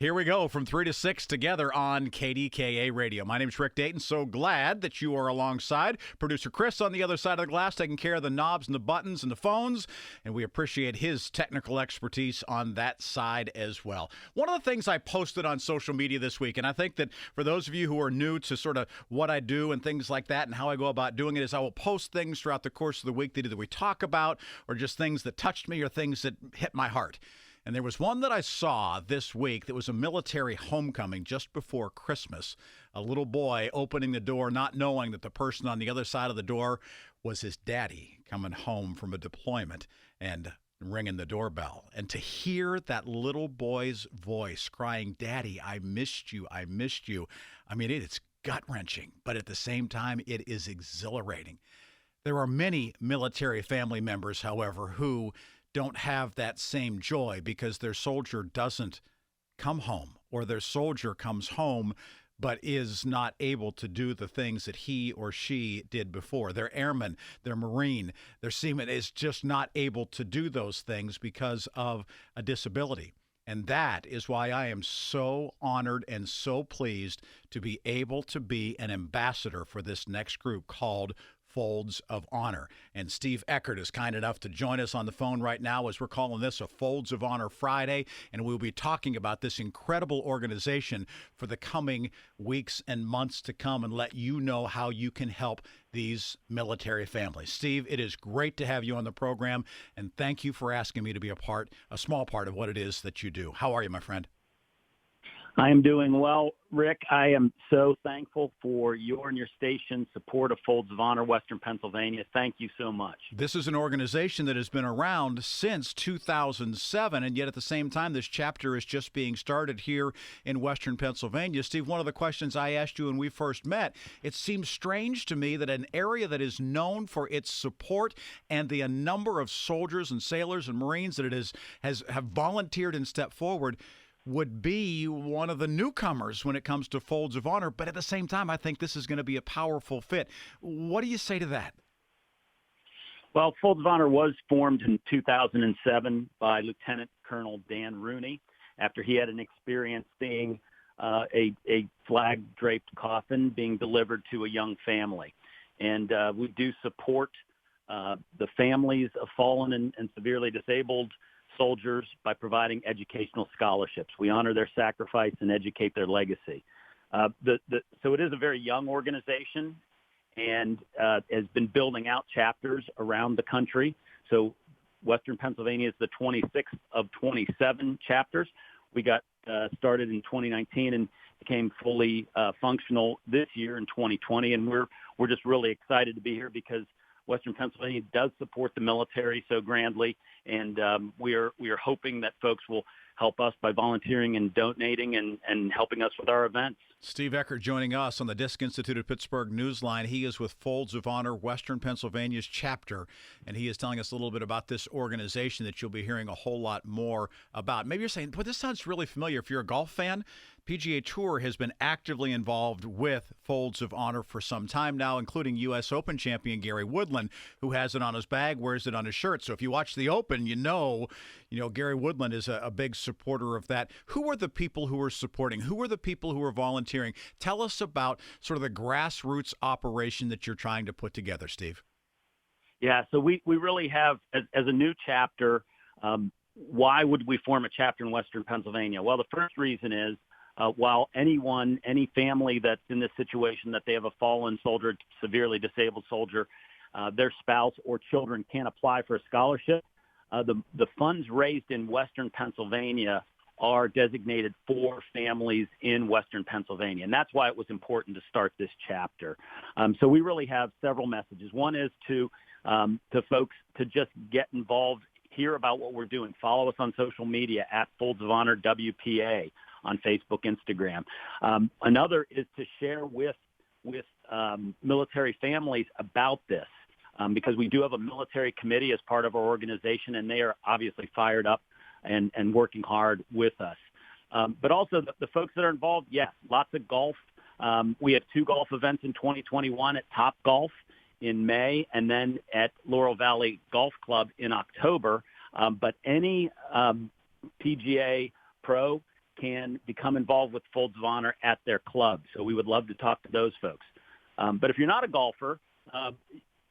Here we go from 3 to 6 together on KDKA Radio. My name's Rick Dayton. So glad that you are alongside. Producer Chris on the other side of the glass taking care of the knobs and the buttons and the phones. And we appreciate his technical expertise on that side as well. One of the things I posted on social media this week, and I think that for those of you who are new to sort of what I do and things like that and how I go about doing it, is I will post things throughout the course of the week that either we talk about or just things that touched me or things that hit my heart. And there was one that I saw this week that was a military homecoming just before Christmas. A little boy opening the door, not knowing that the person on the other side of the door was his daddy coming home from a deployment and ringing the doorbell. And to hear that little boy's voice crying, "Daddy, I missed you, I missed you." I mean, it's gut-wrenching, but at the same time, it is exhilarating. There are many military family members, however, who don't have that same joy because their soldier doesn't come home, or their soldier comes home but is not able to do the things that he or she did before. Their airman, their Marine, their seaman is just not able to do those things because of a disability. And that is why I am so honored and so pleased to be able to be an ambassador for this next group called Folds of Honor. And Steve Eckert is kind enough to join us on the phone right now as we're calling this a Folds of Honor Friday. And we'll be talking about this incredible organization for the coming weeks and months to come and let you know how you can help these military families. Steve, it is great to have you on the program. And thank you for asking me to be a small part of what it is that you do. How are you, my friend? I am doing well, Rick. I am so thankful for your and your station's support of Folds of Honor, Western Pennsylvania. Thank you so much. This is an organization that has been around since 2007, and yet at the same time, this chapter is just being started here in Western Pennsylvania. Steve, one of the questions I asked you when we first met, it seems strange to me that an area that is known for its support and the number of soldiers and sailors and Marines that it have volunteered and stepped forward would be one of the newcomers when it comes to Folds of Honor. But at the same time, I think this is going to be a powerful fit. What do you say to that? Well, Folds of Honor was formed in 2007 by Lieutenant Colonel Dan Rooney after he had an experience seeing a flag-draped coffin being delivered to a young family. And we do support the families of fallen and severely disabled soldiers by providing educational scholarships. We honor their sacrifice and educate their legacy. So it is a very young organization and has been building out chapters around the country. So Western Pennsylvania is the 26th of 27 chapters. We got started in 2019 and became fully functional this year in 2020. And we're just really excited to be here because Western Pennsylvania does support the military so grandly, and we are hoping that folks will help us by volunteering and donating and helping us with our events. Steve Eckert joining us on the Disc Institute of Pittsburgh Newsline. He is with Folds of Honor, Western Pennsylvania's chapter, and he is telling us a little bit about this organization that you'll be hearing a whole lot more about. Maybe you're saying, but this sounds really familiar. If you're a golf fan, PGA Tour has been actively involved with Folds of Honor for some time now, including U.S. Open champion Gary Woodland, who has it on his bag, wears it on his shirt. So if you watch the Open, you know Gary Woodland is a big supporter of that. Who are the people who are supporting? Who are the people who are volunteering? Tell us about sort of the grassroots operation that you're trying to put together, Steve. Yeah, so we really have, as a new chapter, why would we form a chapter in Western Pennsylvania? Well, the first reason is while any family that's in this situation that they have a fallen soldier, severely disabled soldier, their spouse or children can't apply for a scholarship, the funds raised in Western Pennsylvania are designated for families in Western Pennsylvania. And that's why it was important to start this chapter. So we really have several messages. One is to folks to just get involved, hear about what we're doing. Follow us on social media at Folds of Honor WPA on Facebook, Instagram. Another is to share with military families about this. Because we do have a military committee as part of our organization, and they are obviously fired up and working hard with us. But also the folks that are involved, yes, lots of golf. We have 2 golf events in 2021 at Top Golf in May and then at Laurel Valley Golf Club in October. But any PGA pro can become involved with Folds of Honor at their club. So we would love to talk to those folks. But if you're not a golfer,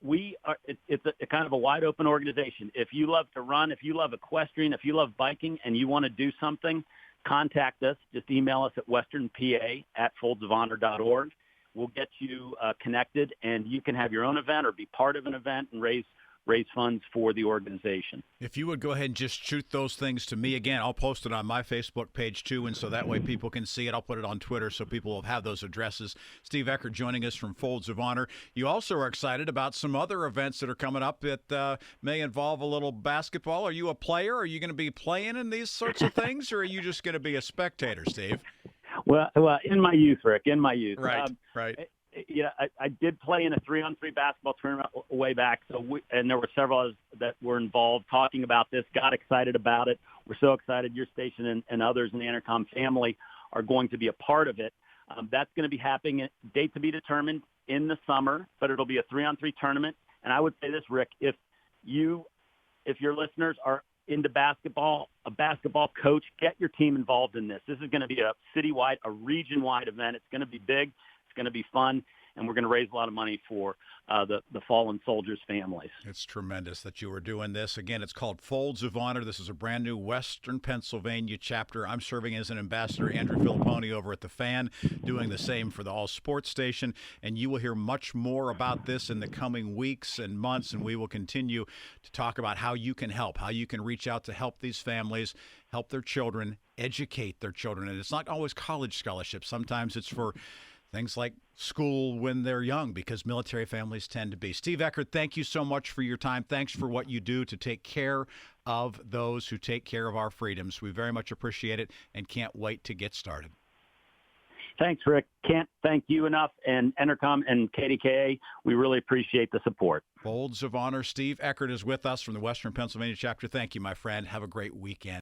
it's a kind of a wide open organization. If you love to run, if you love equestrian, if you love biking and you want to do something, contact us. Just email us at westernpa@foldsofhonor.org. We'll get you connected, and you can have your own event or be part of an event and raise funds for the organization. If you would go ahead and just shoot those things to me again, I'll post it on my Facebook page too, and so that way people can see it. I'll put it on Twitter so people will have those addresses. Steve Eckert joining us from Folds of Honor. You also are excited about some other events that are coming up that may involve a little basketball. Are you a player? Are you going to be playing in these sorts of things, or are you just going to be a spectator, Steve? Well, in my youth, Rick, in my youth. Right, right. Yeah, I did play in a 3-on-3 basketball tournament way back, and there were several that were involved talking about this, got excited about it. We're so excited your station and others in the Intercom family are going to be a part of it. That's going to be happening, date to be determined, in the summer, but it'll be a 3-on-3 tournament. And I would say this, Rick, if your listeners are into basketball, a basketball coach, get your team involved in this. This is going to be a citywide, a region-wide event. It's going to be big. Going to be fun, and we're going to raise a lot of money for the fallen soldiers' families. It's tremendous that you are doing this. Again, it's called Folds of Honor. This is a brand new Western Pennsylvania chapter. I'm serving as an ambassador, Andrew Filipponi over at The Fan, doing the same for the All Sports Station, and you will hear much more about this in the coming weeks and months, and we will continue to talk about how you can help, how you can reach out to help these families, help their children, educate their children. And it's not always college scholarships. Sometimes it's for things like school when they're young, because military families tend to be. Steve Eckert, thank you so much for your time. Thanks for what you do to take care of those who take care of our freedoms. We very much appreciate it and can't wait to get started. Thanks, Rick. Can't thank you enough. And Intercom and KDKA, we really appreciate the support. Folds of Honor. Steve Eckert is with us from the Western Pennsylvania chapter. Thank you, my friend. Have a great weekend.